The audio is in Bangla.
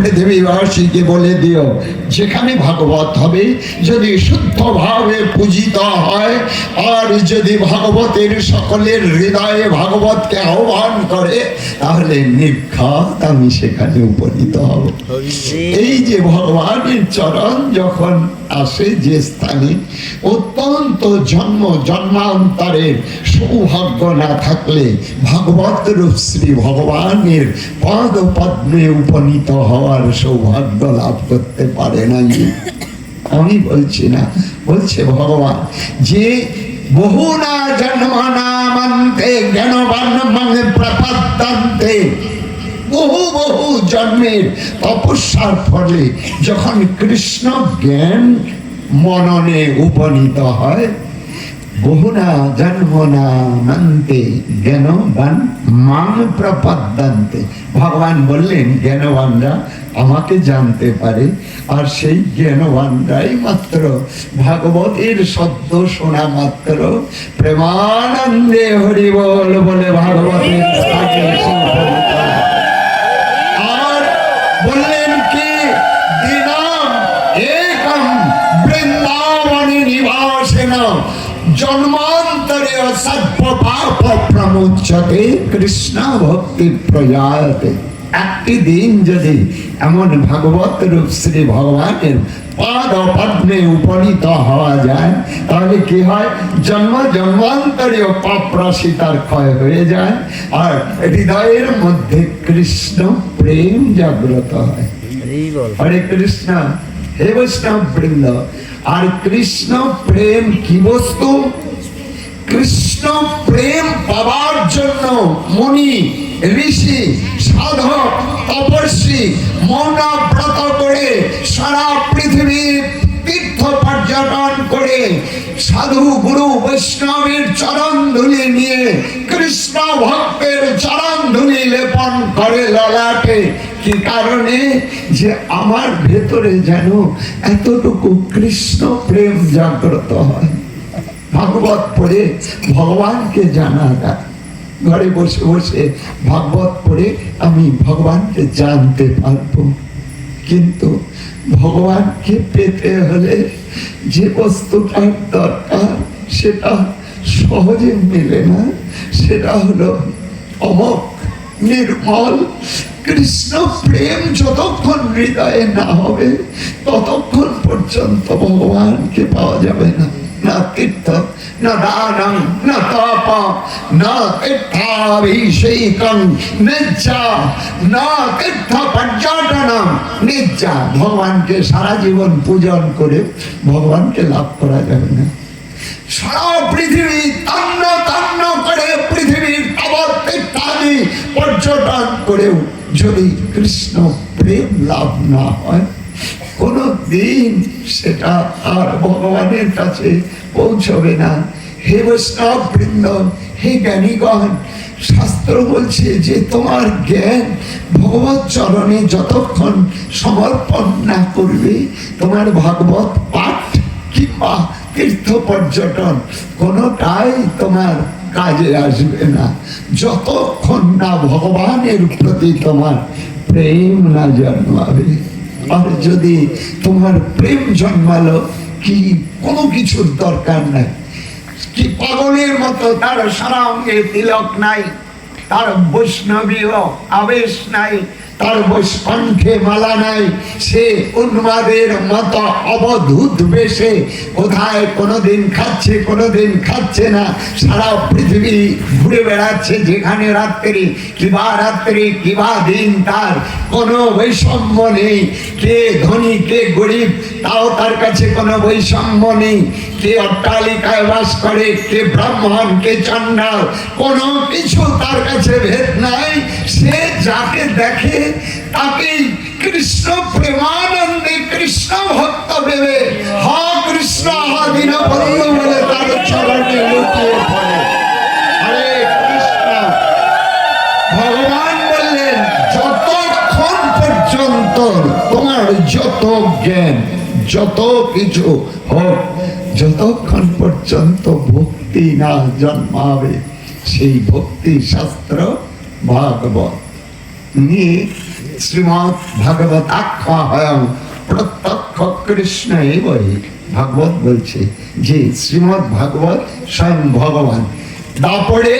পৃথিবীবাসীকে বলে দিও, যেখানে ভাগবত হবে যদি শুদ্ধভাবে পূজিত হয়, আর যদি ভাগবতের সকলের হৃদয়ে ভাগবতকে আহ্বান করে, তাহলে নির্ঘাত আমি সেখানে উপনীত হব। এই যে ভগবানের চরণ যখন আসে যে স্থানে, অত্যন্ত জন্মান্তরের সৌভাগ্য না থাকলে ভাগবত রূপ শ্রী ভগবানের পদ পদ্মে উপনীত হওয়ার সৌভাগ্য লাভ করতে পারে না। আমি বলছি না, বলছে ভগবান যে বহু না জন্মান্তে জ্ঞানবান মঙ্গে প্রপদ্যন্তে, বহু বহু জন্মের তপস্যার ফলে যখন কৃষ্ণ জ্ঞান মননে উপনীত হয়, বহুনা জন্মনা মন্তে জ্ঞানবান মাং প্রপদ্যন্তে, ভগবান বললেন জ্ঞানবানরা আমাকে জানতে পারে, আর সেই জ্ঞানবানরাই মাত্র ভাগবতের শব্দ শোনা মাত্র প্রেমানন্দে হরি বল বলে ভাগবতের আর বললেন কি দিনাম একম বৃন্দাবনে নিবাসেন জন্মান্তরে সর্ব পাপ প্রমুচ্যতে কৃষ্ণ ভক্তি প্রয়াতে। একটি দিন যদি এমন ভাগবত রূপ শ্রী ভগবানের পাদ পদ্মে উপনীত হওয়া যায়, তাহলে কি হয়, জন্মান্তরীয় পাপ রাশি তার ক্ষয় হয়ে যায়, আর হৃদয়ের মধ্যে কৃষ্ণ প্রেম জাগ্রত হয়। হরে কৃষ্ণ, হে বৈষ্ণব বৃন্দ। আর কৃষ্ণ প্রেম কি বস্তু? কৃষ্ণ প্রেম পাবার জন্য মুনি, ঋষি, সাধক, তপস্বী মৌনব্রত করে সারা পৃথিবীর তীর্থ পর্যটন করে সাধু গুরু বৈষ্ণবের চরণ ধুলি নিয়ে কৃষ্ণ ভক্তের চরণ ধুলি লেপন করে ললাটে। কি কারণে? যে আমার ভেতরে যেন এতটুকু কৃষ্ণ প্রেম জাগ্রত হয়। ভাগবত পড়ে ভগবানকে জানা যায়। ঘরে বসে বসে ভাগবত পড়ে আমি ভগবানকে জানতে পারবো, কিন্তু ভগবানকে পেতে হলে যে বস্তুটার দরকার সেটা সহজে মেলে না। সেটা হলো অমোঘ নির্মল কৃষ্ণ প্রেম। যতক্ষণ হৃদয়ে না হবে ততক্ষণ পর্যন্ত ভগবানকে পাওয়া যাবে না। না তীর্থ, না দানং, না তপ, না তীর্থাভিষেকং নিজ্জা, না তীর্থ পর্যটনং নিজ্জা। ভগবানকে সারা জীবন পূজন করে ভগবানকে লাভ করা যাবে না। সারা পৃথিবী তন্ন তন্ন করে পৃথিবীর আবার তীর্থাদি পর্যটন করেও যদি কৃষ্ণ প্রেম লাভ না হয়, কোনো দিন সেটা আর ভগবানের কাছে পৌঁছবে না। হে বৈষ্ণব বৃন্দ, হে জ্ঞানীগণ, শাস্ত্র বলছে যে তোমার জ্ঞান ভগবত চরণে যতক্ষণ সমর্পণ না করবে, তোমার ভাগবত পাঠ কিংবা তীর্থ পর্যটন কোনোটাই তোমার কাজে আসবে না, যতক্ষণ না ভগবানের প্রতি তোমার প্রেম না জন্মাবে। আর যদি তোমার প্রেম জন্মালো, কি কোনো কিছুর দরকার নাই, কি পাগলের মতো তার সারা অঙ্গে তিলক নাই, তার বৈষ্ণবীয় আবেশ নাই, তার কণ্ঠে মালা নাই, সে উন্মাদের মতো অবধূত বেশে কোথায় কোনোদিন খাচ্ছে কোনোদিন খাচ্ছে না, সারা পৃথিবী ঘুরে বেড়াচ্ছে, যেখানে রাত্রি কিবা দিন তার কোনো বৈষম্য নেই। কে ধনী কে গরিব তাও তার কাছে কোনো বৈষম্য নেই। কে অট্টালিকায় বাস করে, কে ব্রাহ্মণ, কে চণ্ডাল, কোনো কিছু তার কাছে ভেদ নাই। সে যাকে দেখে তাকে কৃষ্ণ প্রেমানন্দে কৃষ্ণ ভক্ত ভেবে হা কৃষ্ণ হা দীনবন্ধু বলে তার চরণে লুটিয়ে পড়ে। হরে কৃষ্ণ। ভগবান বললেন যতক্ষণ পর্যন্ত তোমার যত জ্ঞান যত কিছু হোক, যতক্ষণ পর্যন্ত ভক্তি না জন্মাবে, সেই ভক্তি শাস্ত্র ভাগবত নিয়ে শ্রীমৎ ভাগবত আখ্যা হয়ং প্রত্যক্ষ কৃষ্ণ বই ভাগবত বলছে যে শ্রীমৎ ভাগবত স্বয়ং ভগবান। তারপরে